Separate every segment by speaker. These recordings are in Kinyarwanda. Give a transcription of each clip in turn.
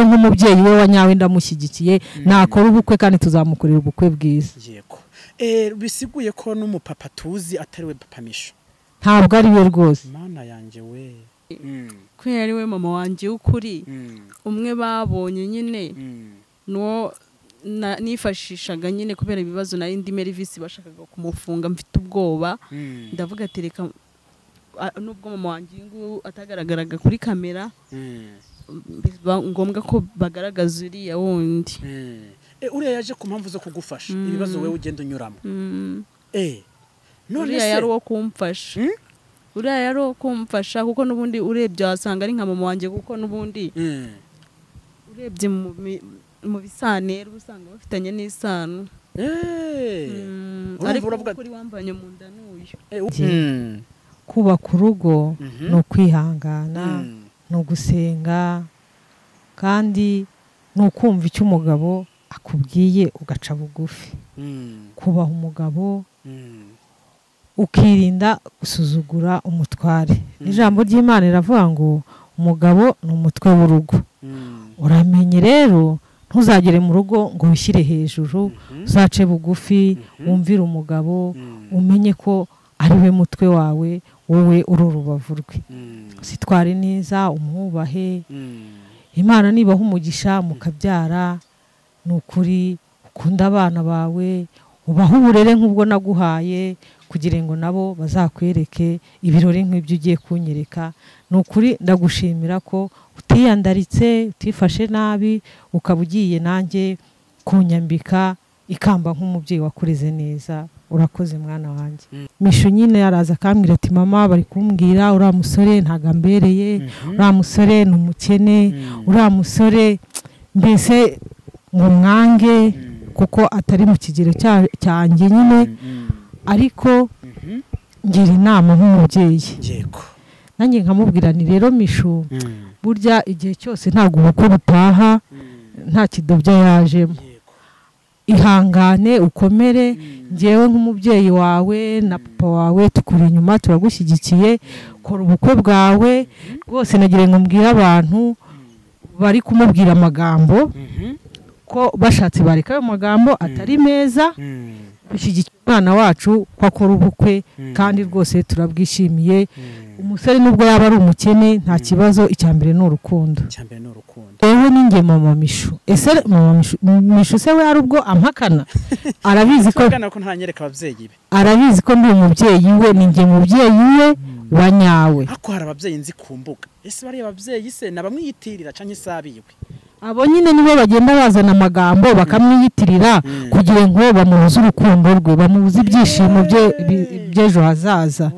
Speaker 1: nk'umubyeyi we wa nyawe ndamushyigikiye nakora ubukwe kandi tuzamukorera ubukwe bwiza.
Speaker 2: Yego bisiguye ko n'umupapa tuzi atari we Papa Misho.
Speaker 1: Ntabwo ari we rwose.
Speaker 2: Mana yanjye we.
Speaker 3: Ko yari we mama wanje ukuri. Umwe babonye nyine no nifashishaga nyine kubera ibibazo na indi Merivisi bashakaga kumufunga mfite ubwoba. Ndavuga ati reka nubwo mama wanje ngo atagaragaraga kuri kamera ngombwa ko bagaragaza uriya wundi.
Speaker 2: Uriya yaje ku mpamvu zo kugufasha ibibazo wewe ugenda unyuramo.
Speaker 3: None se yari wo kumfasha. Uriya yari wo kumfasha kuko nubundi urebye wasanga ari nka mama wanje kuko nubundi urebye mu bisanero usanga bafitanye n'isano. Ariko kuri wambanye mu nda n'uyu.
Speaker 1: Kubaka urugo no kwihangana no gusenga kandi no kumva icyo umugabo akubwiye ugaca bugufi. Kubaha umugabo ukirinda gusuzugura umutware. Ijambo ry'Imana riravuga ngo umugabo ni umutwe w'urugo. Uramenye rero ntuzagere mu rugo ngo wishyire hejuru, uzace bugufi, wumvire umugabo, umenye ko ari we mutwe wawe, wowe uri urubavu rwe. Sitware neza, umwubahe. Imana nibaha umugisha mukabyara, nukuri ukunda abana bawe, ubaha uburere nk'ubwo naguhaye kugira ngo nabo bazakwereke ibirori nk'ibyo ugiye kunyereka. Nukuri ndagushimira ko utiyandaritse, utifashe nabi, ukaba ugiye nanjye kunyambika ikamba nk'umubyeyi wakureze neza. Urakoze mwana wanjye. Misho nyine yaraza akambwira ati mama bari kumbwira uriya musore ntago ambereye, uriya musore ni umukene, uriya musore mbese ngo mwange kuko atari mu kigero cyanjye nyine, ariko ngira inama nk'umubyeyi.
Speaker 2: Yego.
Speaker 1: Nanjye nkamubwira ni rero Misho burya igihe cyose ntago ubukwe butaha nta kidobya yajemo. Ihangane ukomere, ngewe nk'umubyeyi wawe na papa wawe tukuri inyuma turagushyigikiye, kora ubukwe bwawe rwose. Nagire ngo mbwire abantu bari kumubwira amagambo ko bashatse bareka ayo magambo atari meza, bishyigikiye umwana wacu ko akora ubukwe kandi rwose turabwishimiye. Umusore nubwo yaba ari umukene nta kibazo, icyambere ni urukundo. Ewe ninjye mama Misho. Ese mama Misho se we ari ubwo ampakana? Arabizi ko
Speaker 2: ntanyereka abavyeyi be.
Speaker 1: Arabizi ko ndi umubyeyi we, ninjye mubyeyi we wa nyawe.
Speaker 2: Hako hari abavyeyi nzi kumbuga. Ese bari abavyeyi se nabamwiyitirira canke isabiwe?
Speaker 1: Abo nyine nibo bagenda bazana amagambo bakamwiyitirira kugira ngo bamubuze urukundo rwe, bamubuze ibyishimo by'ejo hazaza.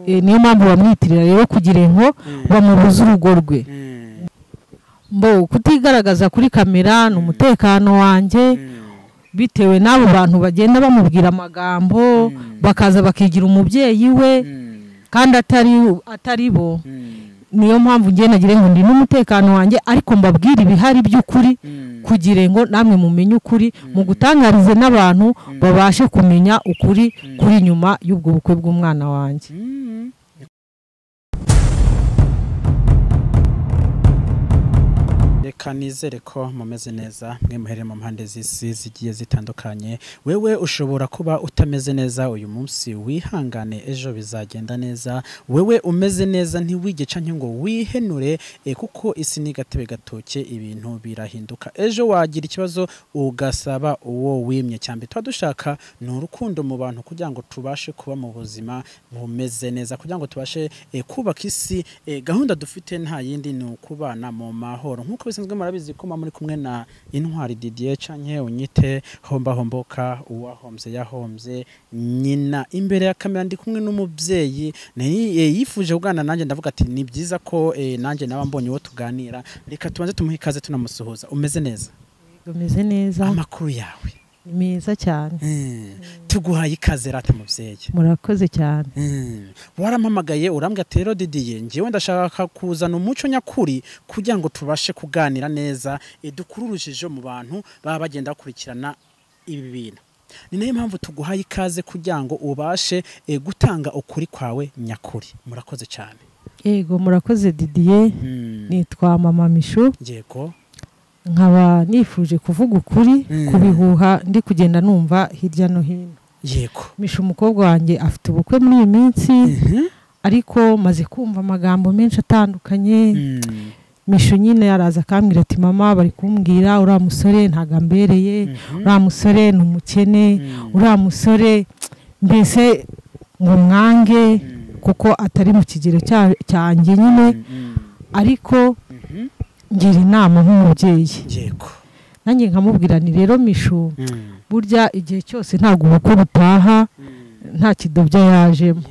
Speaker 1: Niyo mpamvu bamwiyitirira rero kugira ngo bamubuze urugo rwe. Mbo kutigaragaza kuri kamera ni umutekano wanjye, bitewe n'abo bantu bagenda bamubwira amagambo bakaza bakigira umubyeyi we kandi atari bo. Niyo mpamvu ngiye nagire ngo ndi n'umutekano wanjye, ariko mbabwira ibihari by'ukuri kugira ngo namwe mumenye ukuri, mu gutangarize n'abantu babashe kumenya ukuri kuri nyuma y'ubwo bukwe bw'umwana wanjye.
Speaker 2: Reka nizere ko mumeze neza mwe muherere mu mpande z'isi zigiye zitandukanye. Wewe ushobora kuba utameze neza uyu munsi, wihangane ejo bizagenda neza. Wewe umeze neza ntiwige canke ngo wihenure kuko isi ni gatebe gatoke, ibintu birahinduka. Ejo wagira ikibazo ugasaba uwo wimye. Cyambe twadushaka ni urukundo mu bantu kugira ngo tubashe kuba mu buzima bumeze neza, kugira ngo tubashe kubaka isi. Gahunda dufite nta yindi ni ukubana mu mahoro. Nkuko bisanzwe murabizi ko muri kumwe na Intwari Didier canke unyite homboka, uwahomze yahomze nyina. Imbere ya kamera ndi kumwe n'umubyeyi yifuje kugana nanjye, ndavuga ati ni byiza ko nanjye naba mbonye wo tuganira. Reka tubanze tumuhe ikaze tunamusuhuza. Umeze neza?
Speaker 1: Umeze neza.
Speaker 2: Amakuru yawe
Speaker 1: ni meza cyane.
Speaker 2: Tuguhaye ikaze rata mubyeyi.
Speaker 1: Murakoze cyane.
Speaker 2: Warampamagaye urambwa ati rero Didier ngiye ndashaka kuzana umuco nyakuri kugira ngo tubashe kuganira neza, dukururujije mu bantu baba bagenda bakurikirana ibi bintu. Ni nayo mpamvu tuguhaye ikaze kugira ngo ubashe gutanga ukuri kwawe nyakuri. Murakoze cyane.
Speaker 1: Yego murakoze Didier. Nitwa mama Misho.
Speaker 2: Yego.
Speaker 1: nkaba nifuje kuvuga ukuri kubihuha ndi kugenda numva hirya no hino.
Speaker 2: Yego.
Speaker 1: Misha umukobwa wanjye afite ubukwe muri iyi minsi ariko maze kumva amagambo menshi atandukanye. Misho nyine yaraza akambwira ati mama bari kumbwira uriya musore ntago ambereye, uriya musore ni umukene, uriya musore mbese ngo mwange kuko atari mu kigero cyanjye nyine. Ariko ngira inama nk'umubyeyi.
Speaker 2: Yego.
Speaker 1: Nanjye nkamubwira ni rero Misho burya igihe cyose ntago ubukwe butaha nta kidobya yajemo.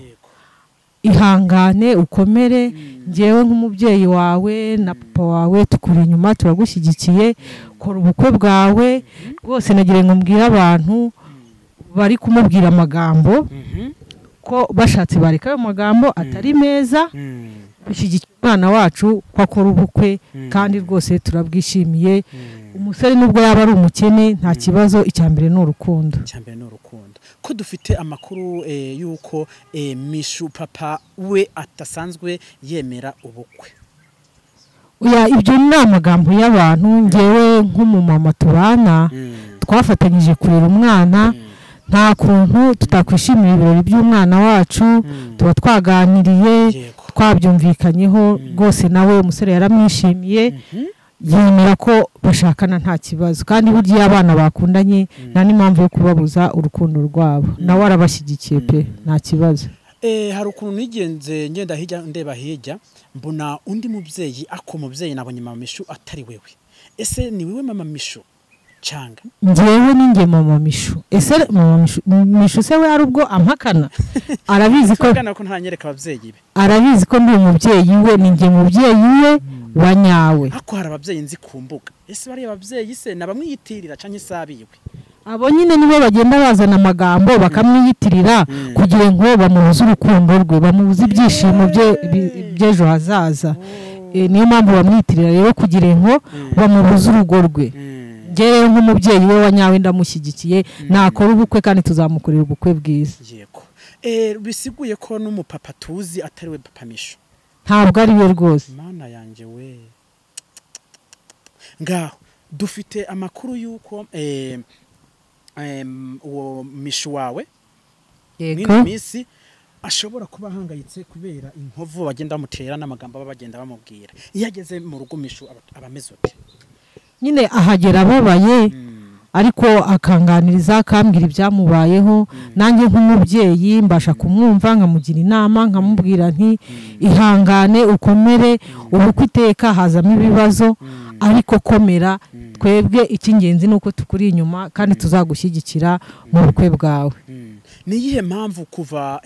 Speaker 1: Ihangane ukomere, ngewe nk'umubyeyi wawe na papa wawe tukuri inyuma turagushyigikiye, kora ubukwe bwawe rwose. Nagire ngo mbwire abantu bari kumubwira amagambo ko bashatse bareka ayo magambo atari meza, bishyigikira umwana wacu ko akora ubukwe kandi rwose turabwishimiye. Umusore nubwo yaba ari umukene nta kibazo, icyambere ni urukundo.
Speaker 2: Icyambere ni urukundo. Ko dufite amakuru yuko Mishu papa we atasanzwe yemera ubukwe.
Speaker 1: Ibyo ni amagambo y'abantu. Ngewe nk'umumama tubana twafatanyije kurera umwana, nta kuntu tutakwishimira ibirori by'umwana wacu. Tuba twaganiriye twabyumvikanyeho rwose, nawe umusore yaramwishimiye yemera ko bashakana nta kibazo. Kandi burya abana bakundanye nta n'impamvu yo kubabuza urukundo rwabo, nawe arabashyigikiye pe nta kibazo.
Speaker 2: Hari ukuntu nigenze ngenda hirya ndeba hirya mbona undi mubyeyi, ako mubyeyi nabonye mama Mishu atari wewe. Ese ni wewe mama Mishu cyanga?
Speaker 1: Ngewe ninge mama Mishu. Ese mama Mishu se we ari ubwo ampakana? Arabizi ko
Speaker 2: ntanyereka ababyeyi be.
Speaker 1: Arabizi ko ndi umubyeyi we, ninge mubyeyi we wa nyawe.
Speaker 2: Ako hari ababyeyi nzi ku mbuga. Ese bari ababyeyi se nabamwiyitirira canke isabiwe?
Speaker 1: Abo nyine nibo bagenda bazana amagambo bakamwiyitirira kugira ngo bamubuze urukundo rwe, bamubuze ibyishimo by'ejo hazaza. Niyo mpamvu bamwiyitirira rero kugira ngo bamubuze urugo rwe. Ngewe nk'umubyeyi we wa nyawe ndamushyigikiye, nakora ubukwe kandi tuzamukorera ubukwe bwiza.
Speaker 2: Yego. Bisiguye ko n'umupapa tuzi atari we papa Mishu.
Speaker 1: Ntabwo ari we rwose.
Speaker 2: Mana yanjye we. Ngaho dufite amakuru yuko uwo Mishu wawe
Speaker 1: yego
Speaker 2: misi ashobora kuba ahangayitse kubera inkovu bagenda bamutera n'amagambo bagenda bamubwira. Iyo ageze mu rugo Mishu abameze ute?
Speaker 1: Nyine ahagera ababaye ariko akanganiriza akambwira ibyamubayeho. Nanjye nk'umubyeyi mbasha kumwumva nkamugira inama, nkamubwira nti ihangane ukomere, ubukwe iteka hazamo ibibazo ariko komera, twebwe icy'ingenzi nuko tukuri inyuma kandi tuzagushyigikira mu bukwe bwawe.
Speaker 2: Ni iyihe mpamvu kuva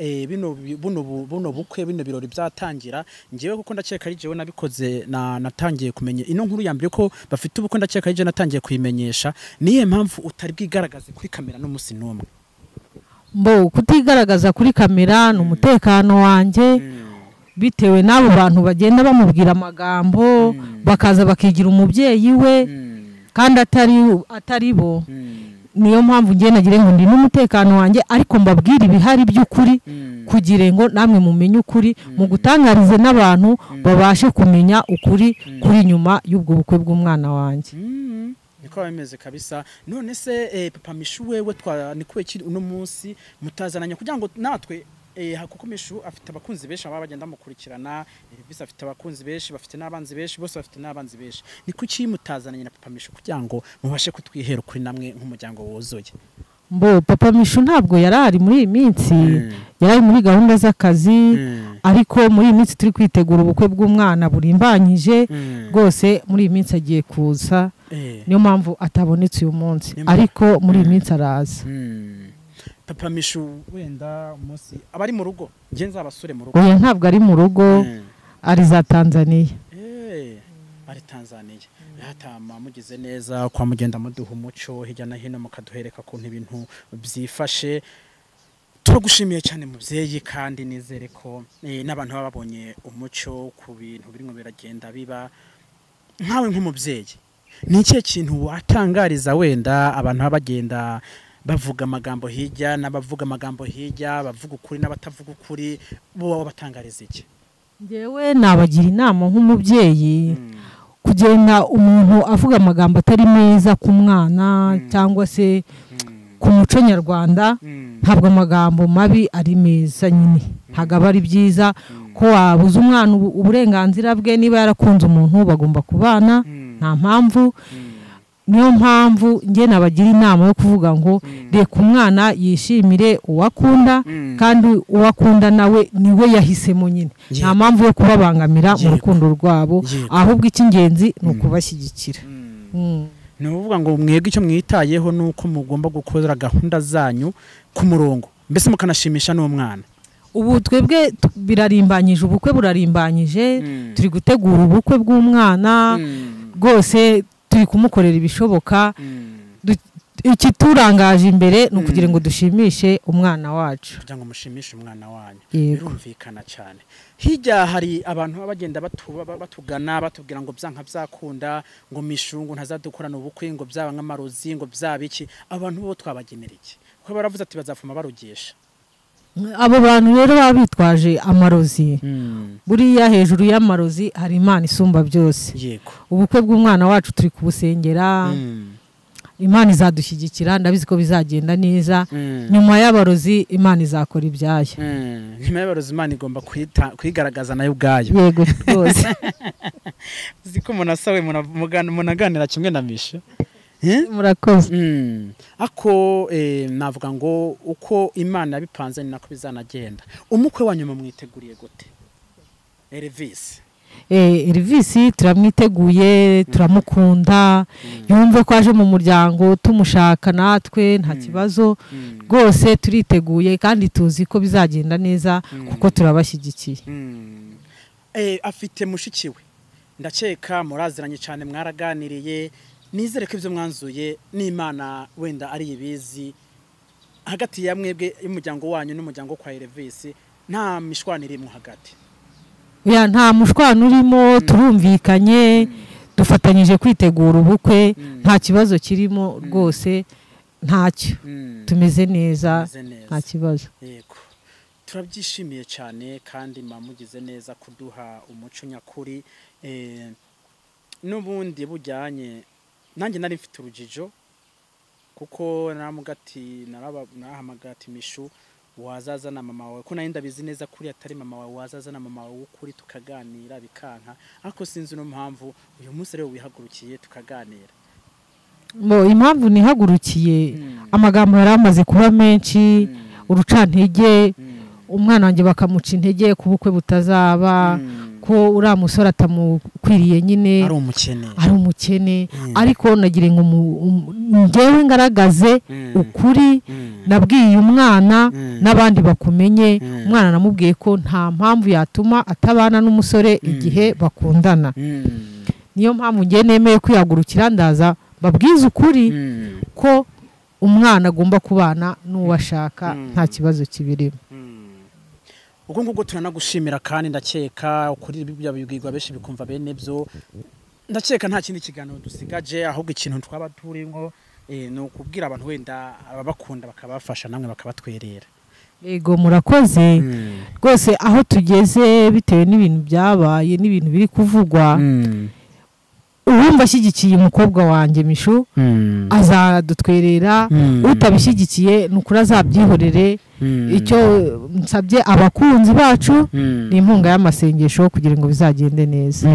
Speaker 2: buno bukwe bino birori byatangira, ngewe kuko ndakeka ari jewe nabikoze natangiye kumenya ino nkuru yambere ko bafite ubukwe, ndakeka ari je natangiye kuyimenyesha. Ni iyihe mpamvu utari bwigaragaze kuri kamera n'umunsi n'umwe?
Speaker 1: Mbo kutigaragaza kuri kamera ni umutekano wanjye, bitewe n'abo bantu bagenda bamubwira amagambo bakaza bakigira umubyeyi we kandi atari bo. Niyo mpamvu ngiye nagire ngo ndi n'umutekano wanjye ariko mbabwira ibihari by'ukuri kugira ngo namwe mumenye ukuri, mu gutangarize n'abantu babashe kumenya ukuri kuri nyuma y'ubwo bukwe bw'umwana wanjye.
Speaker 2: Niko bimeze kabisa. None se papa Mishu wewe twanikuye kiri uno munsi mutazananya kugira ngo natwe kuko Mishu afite abakunzi benshi aba bagenda mukurikirana, Elvis afite abakunzi benshi, bafite n'abanzi benshi, bose bafite n'abanzi benshi. Niko kimutazananye na papa Mishu kugira ngo mubashe kutwihera kuri namwe nk'umuryango wuzuye?
Speaker 1: Mbo papa Mishu ntabwo yarari muri iyi minsi, yarari muri gahunda z'akazi, ariko muri iyi minsi turi kwitegura ubukwe bw'umwana burimbanyije rwose. Muri iyi minsi agiye kuza, niyo mpamvu atabonetse uyu munsi, ariko muri iyi minsi araza.
Speaker 2: Papa Mishu wenda umunsi abari mu rugo, ngenza abasure mu rugo?
Speaker 1: Oya ntabwo ari mu rugo, ari za Tanzania.
Speaker 2: Ari Tanzania. Hatama mugize neza kwa mugenda muduha umuco hirya na hino mukaduhereka ko ibintu byifashe. Turagushimiye cyane mubyeyi, kandi nizere ko n'abantu babonye umuco ku bintu birimo biragenda biba. Nkawe nk'umubyeyi, ni ikihe kintu watangariza wenda abantu babagenda bavuga amagambo hirya n'abavuga amagambo hirya, bavuga ukuri n'abatavuga ukuri, bo batangariza iki?
Speaker 1: Ngewe nabagira inama nk'umubyeyi kugenda umuntu avuga amagambo atari meza ku mwana cyangwa se ku muco nyarwanda, ntabwo amagambo mabi ari meza nyine, ntabwo aba ari byiza ko wabuza umwana uburenganzira bwe. Niba yarakunze umuntu bagomba kubana, nta mpamvu. Niyo mpamvu njye nabagira inama yo kuvuga ngo reka umwana yishimire uwakunda, kandi uwakunda nawe niwe yahisemo nyine, nta mpamvu yo kubabangamira mu rukundo rwabo, ahubwo icy'ingenzi ni ukubashyigikira.
Speaker 2: Ni ukuvuga ngo mwebwe icyo mwitayeho ni uko mugomba gukora gahunda zanyu ku murongo, mbese mukanashimisha n'umwana.
Speaker 1: Ubu twebwe birarimbanyije, ubukwe burarimbanyije, turi gutegura ubukwe bw'umwana rwose, turi kumukorera ibishoboka. Ikiturangaje imbere ni ukugira ngo dushimishe umwana wacu,
Speaker 2: kugira ngo mushimishe umwana wanyu.
Speaker 1: Birumvikana
Speaker 2: cyane. Hirya hari abantu baba bagenda batugana batubwira ngo byanka byakunda, ngo mishungu ntazadukorana ubukwe, ngo byaba nk'amarozi, ngo byaba iki. Abantu bo twabagenera iki? Kuko baravuze ati bazafuma barugisha.
Speaker 1: Abo bantu rero baba bitwaje amarozi, buriya hejuru y'amarozi hari Imana isumba byose.
Speaker 2: Yego.
Speaker 1: Ubukwe bw'umwana wacu turi kubusengera, Imana izadushyigikira, ndabizi ko bizagenda neza. Nyuma y'abarozi Imana izakora ibyayo.
Speaker 2: Nyuma y'abarozi Imana igomba kwigaragaza nayo ubwayo.
Speaker 1: Yego rwose.
Speaker 2: Ziko munasawe munaganira kimwe na Misha.
Speaker 1: Murakoze.
Speaker 2: Ako navuga ngo uko Imana yabipanze ni nako bizanagenda. Umukwe wanyu mumwiteguriye gute? Elvis.
Speaker 1: Elvis turamwiteguye, turamukunda, yumve ko aje mu muryango tumushaka natwe nta kibazo rwose, turiteguye kandi tuzi ko bizagenda neza kuko turabashyigikiye.
Speaker 2: Afite mushikiwe, ndakeka muraziranye cyane, mwaraganiriye. Nizere ko ibyo mwanzuye n'Imana wenda ari ibizi hagati ya mwebwe y'umuryango wanyu n'umuryango kwa Elvis, nta mishwanire mu hagati.
Speaker 1: Nta mushwano urimo, turumvikanye, dufatanyije kwitegura ubukwe, nta kibazo kirimo rwose, ntacyo. Tumeze neza, nta kibazo.
Speaker 2: Yego. Turabyishimiye cyane kandi mugize neza kuduha umuco nyakuri. N'ubundi bujyanye nanjye nari mfite urujijo kuko nahamagati Mishu wazazana mama wawe, ko nari ndabizi neza kuri atari mama wawe, wazazana mama wawe ukuri tukaganira bikanka, ariko sinzi no mpamvu uyu munsi rero wihagurukiye tukaganira.
Speaker 1: Impamvu nihagurukiye, amagambo yari amaze kuba menshi, urucantege, umwana wanjye bakamuca intege ku bukwe butazaba, ko uriya musore atamukwiriye nyine, ari umukene. Ariko nagire ngo njyewe ngaragaze ukuri, nabwiye umwana n'abandi bakumenye. Umwana namubwiye ko nta mpamvu yatuma atabana n'umusore igihe bakundana. Niyo mpamvu ngiye nemeye kwihagurukira, ndaza babwize ukuri ko umwana agomba kubana n'uwo ashaka, nta kibazo kibirimo.
Speaker 2: Ubwo ngubwo turanagushimira kandi ndakeka ukuri ibyo bibwirwa benshi bikumva bene byo. Ndakeka nta kindi kiganiro dusigaje, ahubwo ikintu twaba turimo ni ukubwira abantu wenda ababakunda bakabafasha namwe bakabatwerera.
Speaker 1: Yego murakoze rwose, aho tugeze bitewe n'ibintu byabaye n'ibintu biri kuvugwa, uwumva ashyigikiye umukobwa wanjye Mishu azadutwerera, utabishyigikiye nukuri azabyihorere. Icyo nsabye abakunzi bacu ni inkunga y'amasengesho kugira ngo bizagende neza.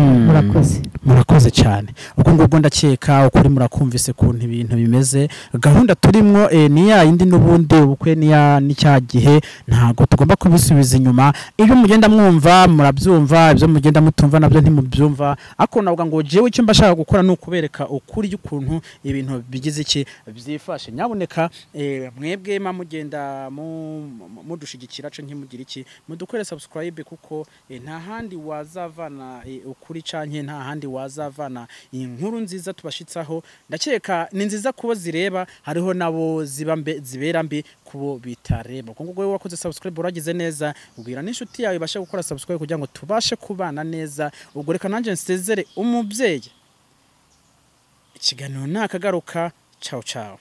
Speaker 2: Murakoze cyane. Ubwo ngubwo ndakeka ukuri murakumvise kuntu ibintu bimeze. Gahunda turimo ni ya yindi n'ubundi ubukwe ni cya gihe, ntago tugomba kubisubiza inyuma. Iyo mugenda mwumva murabyumva, ibyo mugenda mutumva nabyo ntimubyumva. Ako navuga ngo jewe icyo mbashaka gukora ni ukubereka ukuri y'ukuntu ibintu bigize iki byifashe. Nyaboneka mwebwe mugenda mudushigikira cyo nkimugira iki, mudukore subscribe kuko nta handi wazavana ukuri canke nta handi wazavana inkuru nziza tubashitsaho. Ndakeka ni nziza kubo zireba, hariho nabo zibera mbi kubo bitareba. Kuko wewe wakoze subscribe uragize neza, ubwira n'inshuti yawe bashe gukora subscribe kugira ngo tubashe kubana neza. Ubwo reka nanje nsezere umubyeyi. Ikiganiro nakagaruka. Ciao ciao.